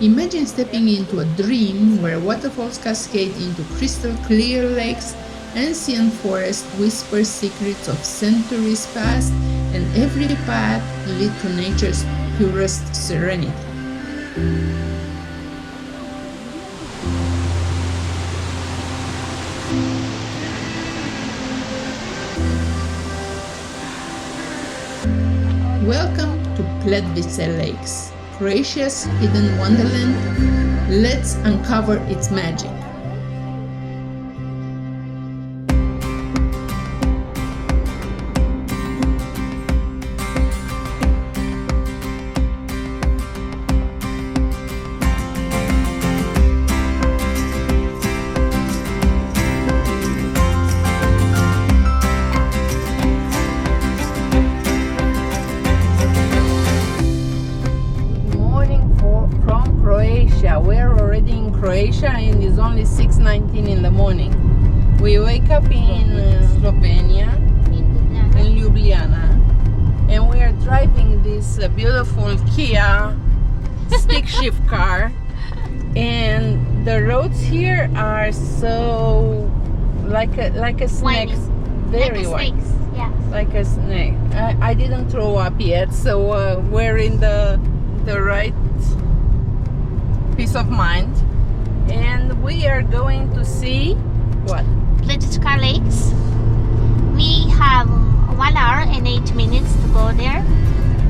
Imagine stepping into a dream where waterfalls cascade into crystal clear lakes, ancient forests whisper secrets of centuries past, and every path leads to nature's purest serenity. Welcome to Plitvice Lakes, Croatia's hidden wonderland. Let's uncover its magic. We're already in Croatia and it's only 6:19 in the morning. We wake up in Slovenia, in Ljubljana, and we are driving this beautiful Kia stick shift car, and the roads here are so like a snake, very wide, like a snake. I didn't throw up yet, so we're in the right peace of mind, and we are going to see what? Plitvice Lakes. We have 1 hour and 8 minutes to go there,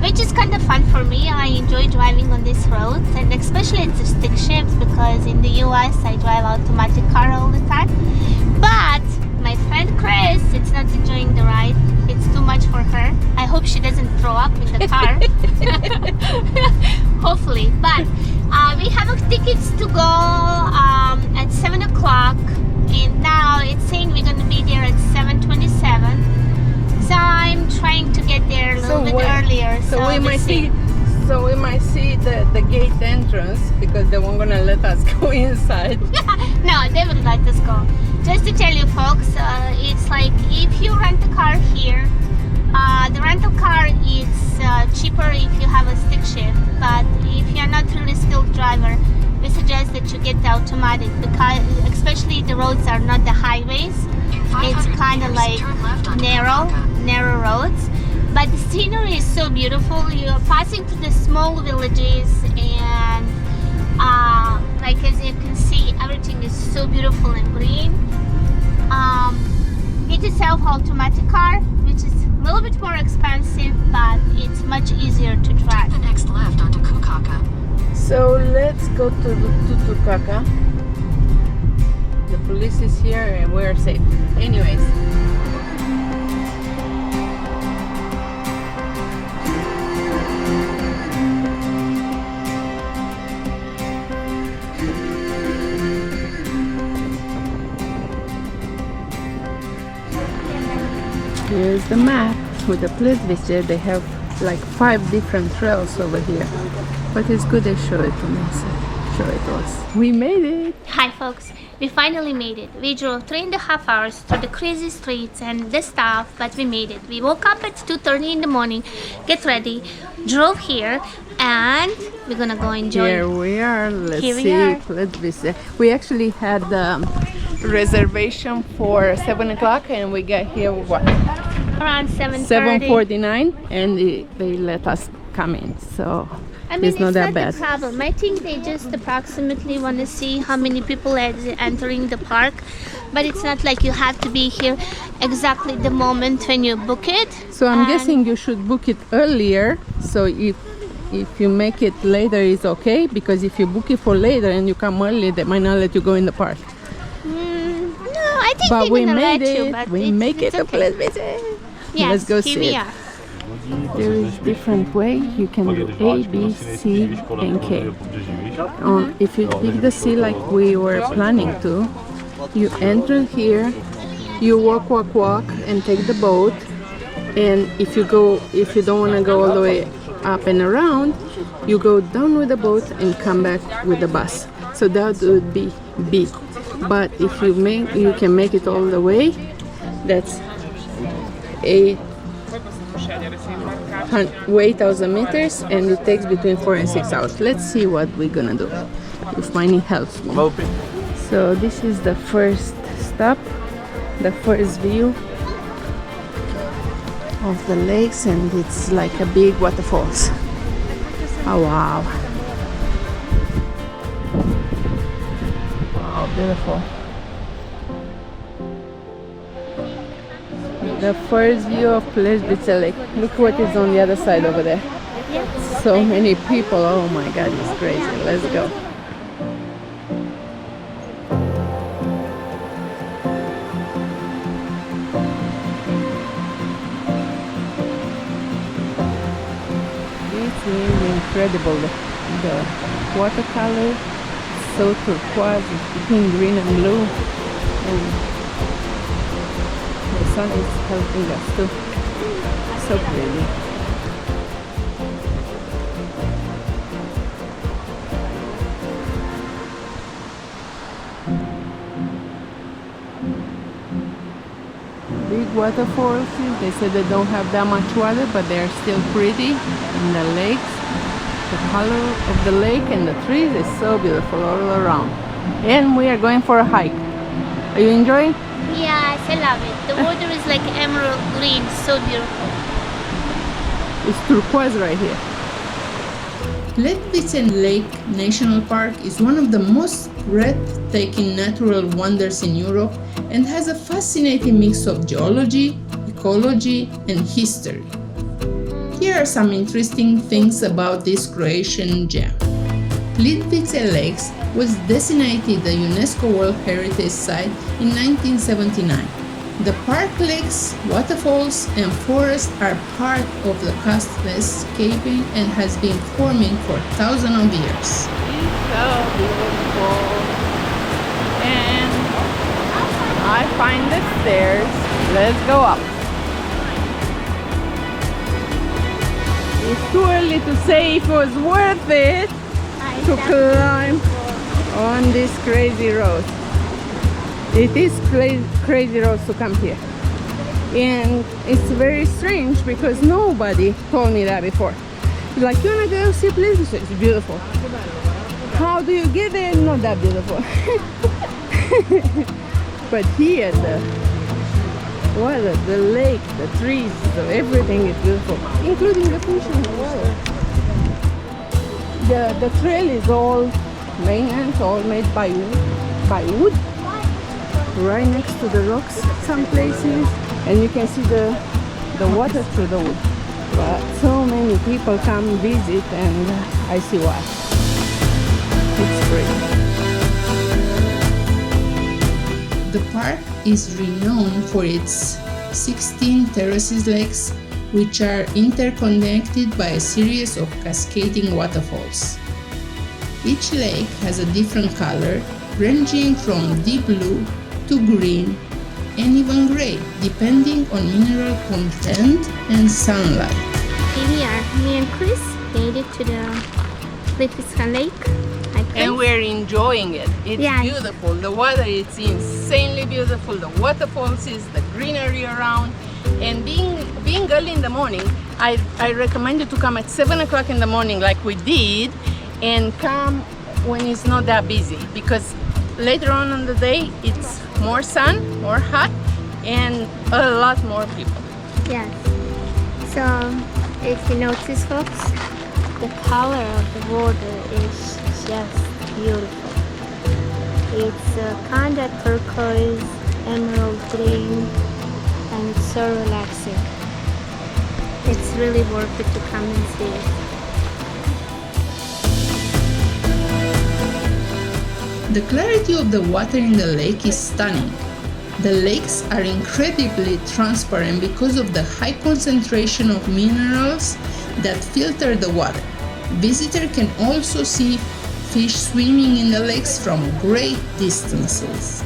which is kind of fun for me. I enjoy driving on these roads, and especially it's a stick shift because in the US I drive automatic car all the time. But my friend Chris, it's not enjoying the ride. It's too much for her. I hope she doesn't throw up in the car. Hopefully. But we have tickets to go at 7 o'clock, and now it's saying we're going to be there at 7:27. So I'm trying to get there a little bit earlier. So we might see the gate entrance because they weren't gonna let us go inside. No, they will let us go. Just to tell you folks, it's like if you rent a car here, the rental car is cheaper if you have a stick shift, but if you're not really skilled driver, we suggest that you get the automatic, because especially the roads are not the highways. It's kind of like narrow roads, but the scenery is so beautiful. You're passing through the small villages, and like as you can see, everything is so beautiful and green. It is self-automatic car, which is a little bit more expensive, but it's much easier to drive. The next left onto Kukaka. So let's go to Kukaka. The police is here and we're safe. Anyways. Here's the map with the Plitvice. They have like 5 different trails over here, but it's good they show it to me. So show it to us. We made it. Hi folks, we finally made it. We drove 3.5 hours through the crazy streets and the stuff, but we made it. We woke up at 2:30 in the morning, get ready, drove here, and we're gonna go enjoy. Here we are. Let's see Plitvice. We actually had reservation for 7 o'clock and we got here what? Around 7:30. 7:49, and they let us come in, so I mean, it's not that bad. The problem. I think they just approximately want to see how many people are entering the park, but it's not like you have to be here exactly the moment when you book it. So I'm guessing you should book it earlier, so if you make it later it's okay, because if you book it for later and you come early, they might not let you go in the park. No, I think but we made it. We make it a Plitvice. Yes, let's go here see we it. are. There is different way. You can do A, B, C, and K. If you pick the C like we were planning to, you enter here, you walk, and take the boat. And if you don't want to go all the way up and around, you go down with the boat and come back with the bus. So that would be B. But if you can make it all the way, that's A Wait 1,000 meters, and it takes between 4 and 6 hours. Let's see what we're gonna do if money helps me. So this is the first stop, the first view of the lakes, and it's like a big waterfalls. Oh wow! Wow, beautiful. The first view of Plitvice Lake. Look what is on the other side over there. So many people. Oh my God, it's crazy. Let's go. This is incredible. The watercolor, so turquoise, it's between green and blue. And the sun is helping us too. So pretty. Big waterfalls. They said they don't have that much water, but they're still pretty. And the lakes, the color of the lake and the trees is so beautiful all around. And we are going for a hike. Are you enjoying? Yes, I love it. The water is like emerald green, so beautiful. It's turquoise right here. Plitvice Lake National Park is one of the most breathtaking natural wonders in Europe and has a fascinating mix of geology, ecology, and history. Here are some interesting things about this Croatian gem. Plitvice Lakes was designated a UNESCO World Heritage Site in 1979. The park lakes, waterfalls, and forests are part of the landscaping and has been forming for thousands of years. It's so beautiful. And I find the stairs. Let's go up. It's too early to say if it was worth it to climb on this crazy road. It is crazy roads to come here, and it's very strange because nobody told me that before. Like, you wanna go see Plitvice? It's beautiful. How do you get there? Not that beautiful. But here, the water, the lake, the trees, everything is beautiful, including the fish in the water. The trail is all maintenance, all made by wood, right next to the rocks some places, and you can see the water through the wood. But so many people come visit, and I see why. It's great. The park is renowned for its 16 terraces lakes, which are interconnected by a series of cascading waterfalls. Each lake has a different color, ranging from deep blue to green and even gray, depending on mineral content and sunlight. Here we are, me and Chris made it to the Plitvice Lake. And we're enjoying it. It's beautiful. The water is insanely beautiful. The waterfalls is the greenery around. And being early in the morning, I recommend you to come at 7 o'clock in the morning like we did, and come when it's not that busy, because later on in the day it's more sun, more hot, and a lot more people. Yes. So if you notice, folks, the color of the water is just beautiful. It's kind of turquoise, emerald green, and it's so relaxing. It's really worth it to come and see it. The clarity of the water in the lake is stunning. The lakes are incredibly transparent because of the high concentration of minerals that filter the water. Visitors can also see fish swimming in the lakes from great distances.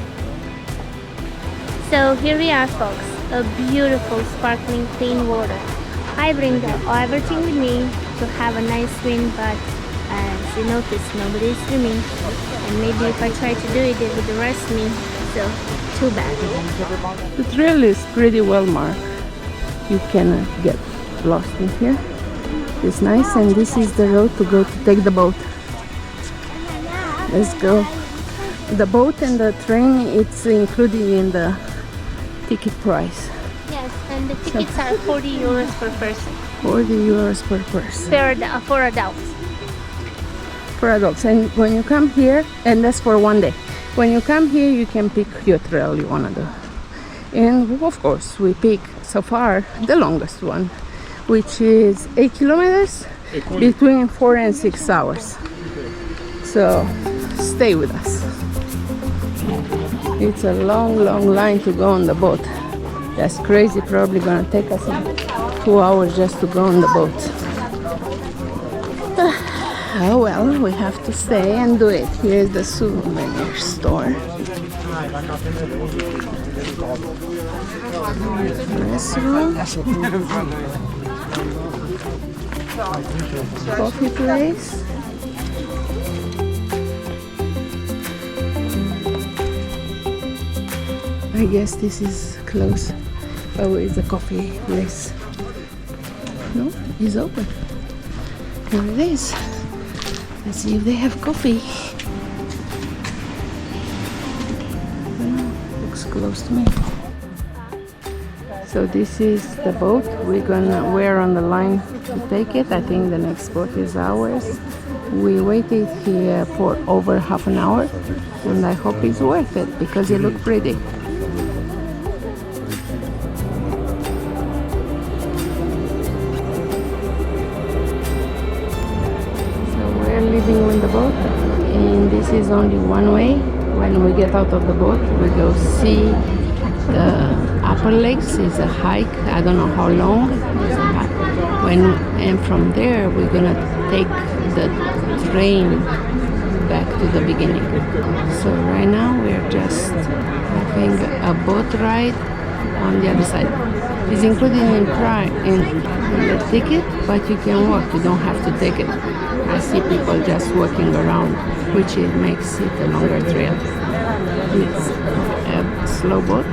So here we are, folks, a beautiful sparkling clean water. I bring everything with me to have a nice swim, but as you notice, nobody is swimming, and maybe if I try to do it, it would arrest me, so too bad. The trail is pretty well marked. You cannot get lost in here. It's nice, and this is the road to go to take the boat. Let's go. The boat and the train, it's included in the ticket price. Yes, and the tickets are 40 euros per person. 40 euros per person. For adults. For adults. And when you come here, and that's for one day. When you come here, you can pick your trail you want to do. And of course, we pick so far the longest one, which is 8 kilometers between 4 and 6 hours. So stay with us. It's a long line to go on the boat. That's crazy. Probably gonna take us 2 hours just to go on the boat. Oh well, we have to stay and do it. Here's the souvenir store. Restaurant. Coffee place. I guess this is closed. Oh, it's a coffee place. No, it's open. Here it is. Let's see if they have coffee. Looks close to me. So this is the boat. We're on the line to take it. I think the next boat is ours. We waited here for over half an hour, and I hope it's worth it because it looked pretty. Leaving with the boat, and this is only one way. When we get out of the boat, we go see the upper lakes. It's a hike. I don't know how long. It's a hike. And from there we're gonna take the train back to the beginning. So right now we're just having a boat ride on the other side. It's included in the ticket, but you can walk. You don't have to take it. I see people just walking around, which it makes it a longer trail. It's a slow boat,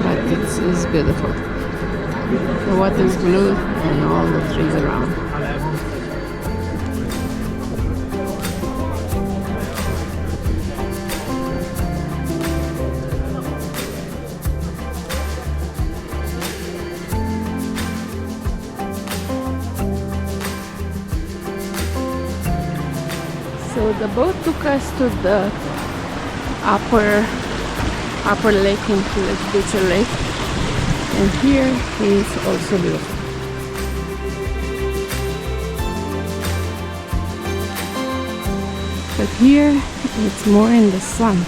but it's beautiful. The water is blue and all the trees around. So the boat took us to the upper lake in Plitvice Lake, and here is also beautiful. But here it's more in the sun.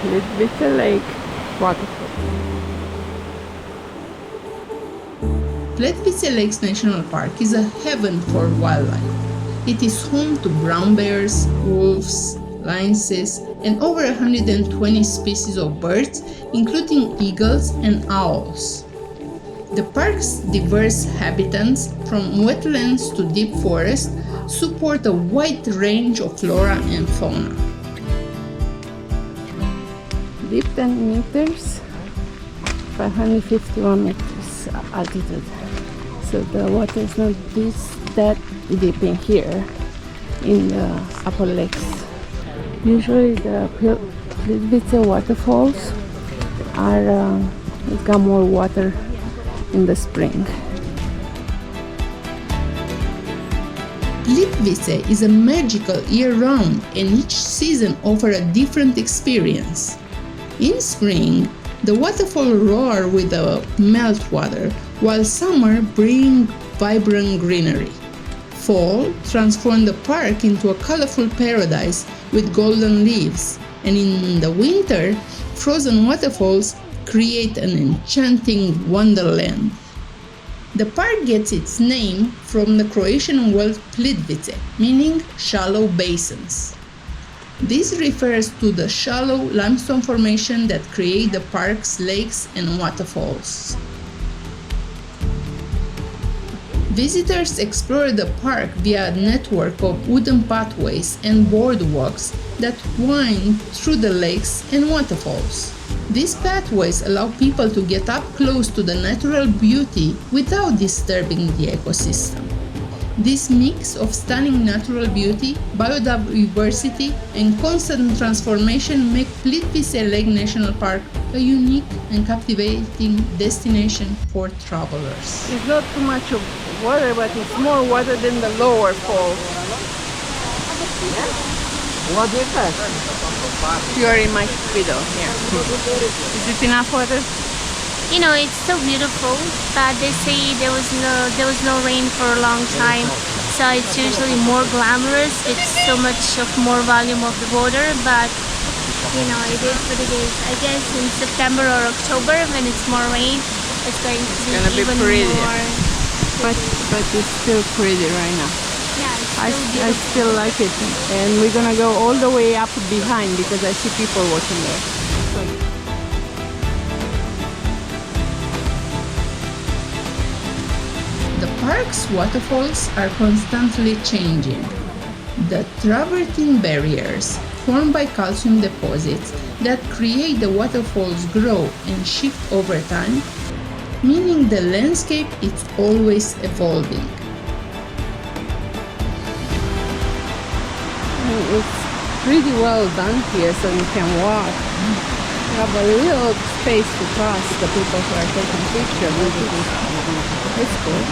Plitvice Lake waterfall. Plitvice Lakes National Park is a heaven for wildlife. It is home to brown bears, wolves, lioness, and over 120 species of birds, including eagles and owls. The park's diverse habitats, from wetlands to deep forest, support a wide range of flora and fauna. Deep 10 meters, 551 meters altitude. So the water is not that deep in here, in the upper lakes. Usually the Plitvice waterfalls got more water in the spring. Plitvice is a magical year-round, and each season offers a different experience. In spring, the waterfall roar with the meltwater, while summer brings vibrant greenery. Fall transforms the park into a colorful paradise with golden leaves, and in the winter, frozen waterfalls create an enchanting wonderland. The park gets its name from the Croatian word Plitvice, meaning shallow basins. This refers to the shallow limestone formation that create the park's lakes and waterfalls. Visitors explore the park via a network of wooden pathways and boardwalks that wind through the lakes and waterfalls. These pathways allow people to get up close to the natural beauty without disturbing the ecosystem. This mix of stunning natural beauty, biodiversity, and constant transformation make Plitvice Lake National Park a unique and captivating destination for travelers. It's not too much of water, but it's more water than the lower falls. What is that? You are in my video here. Is it enough water? You know, it's so beautiful, but they say there was no rain for a long time, so it's usually more glamorous with so much of more volume of the water. But you know, it is what it is. I guess in September or October, when it's more rain, it's going to be even prettier. more. But it's still pretty right now. Yeah, it's I so beautiful. still like it, and we're gonna go all the way up behind because I see people walking there. The park's waterfalls are constantly changing. The travertine barriers formed by calcium deposits that create the waterfalls grow and shift over time, meaning the landscape is always evolving. It's pretty well done here, so you can walk. You have a little space to cross the people who are taking pictures. It's cool.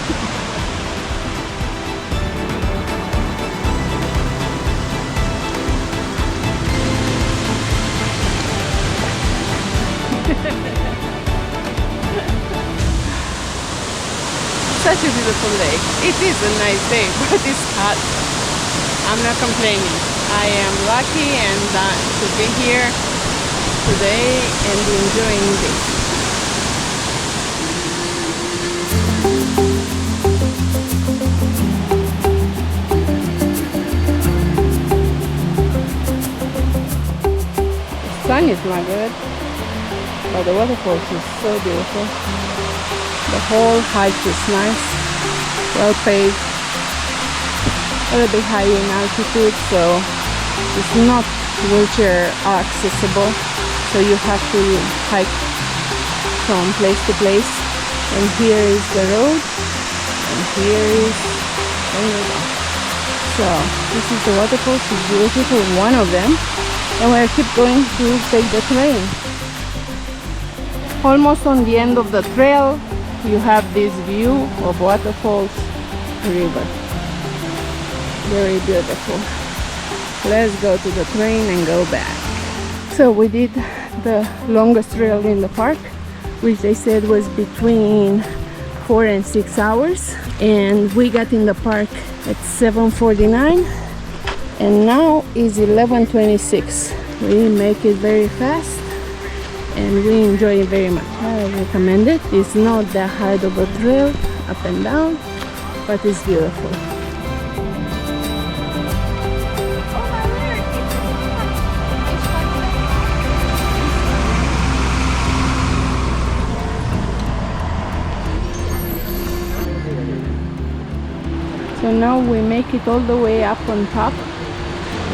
Such a beautiful lake. It is a nice day, but it's hot. I'm not complaining. I am lucky and to be here today and enjoying this. The sun is not good, but the waterfalls is so beautiful. The whole hike is nice, well paved, a little bit high in altitude, so it's not wheelchair accessible, so you have to hike from place to place. And here is the road, and here is the river. So this is the waterfall. It's beautiful, one of them, and we'll keep going to take the train. Almost on the end of the trail, you have this view of waterfalls, river. Very beautiful. Let's go to the train and go back. So we did the longest trail in the park, which they said was between 4 and 6 hours, and we got in the park at 7:49, and now is 11:26. We make it very fast and we enjoy it very much. I recommend it. It's not that high of a trail up and down, but it's beautiful. So now we make it all the way up on top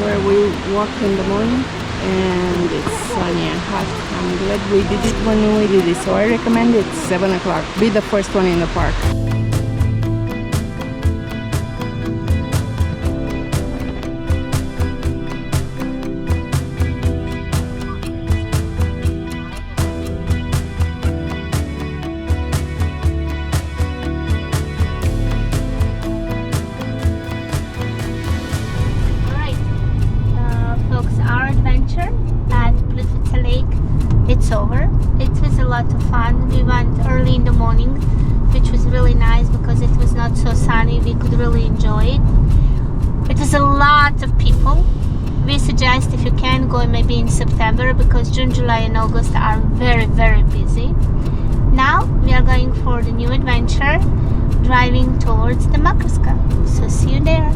where we walked in the morning, and it's sunny and hot. I'm glad we did it when we did it, so I recommend it. 7 o'clock. Be the first one in the park. It's over. It was a lot of fun. We went early in the morning, which was really nice because it was not so sunny. We could really enjoy it. It was a lot of people. We suggest if you can go maybe in September, because June, July and August are very, very busy. Now we are going for the new adventure, driving towards the Makarska. So see you there.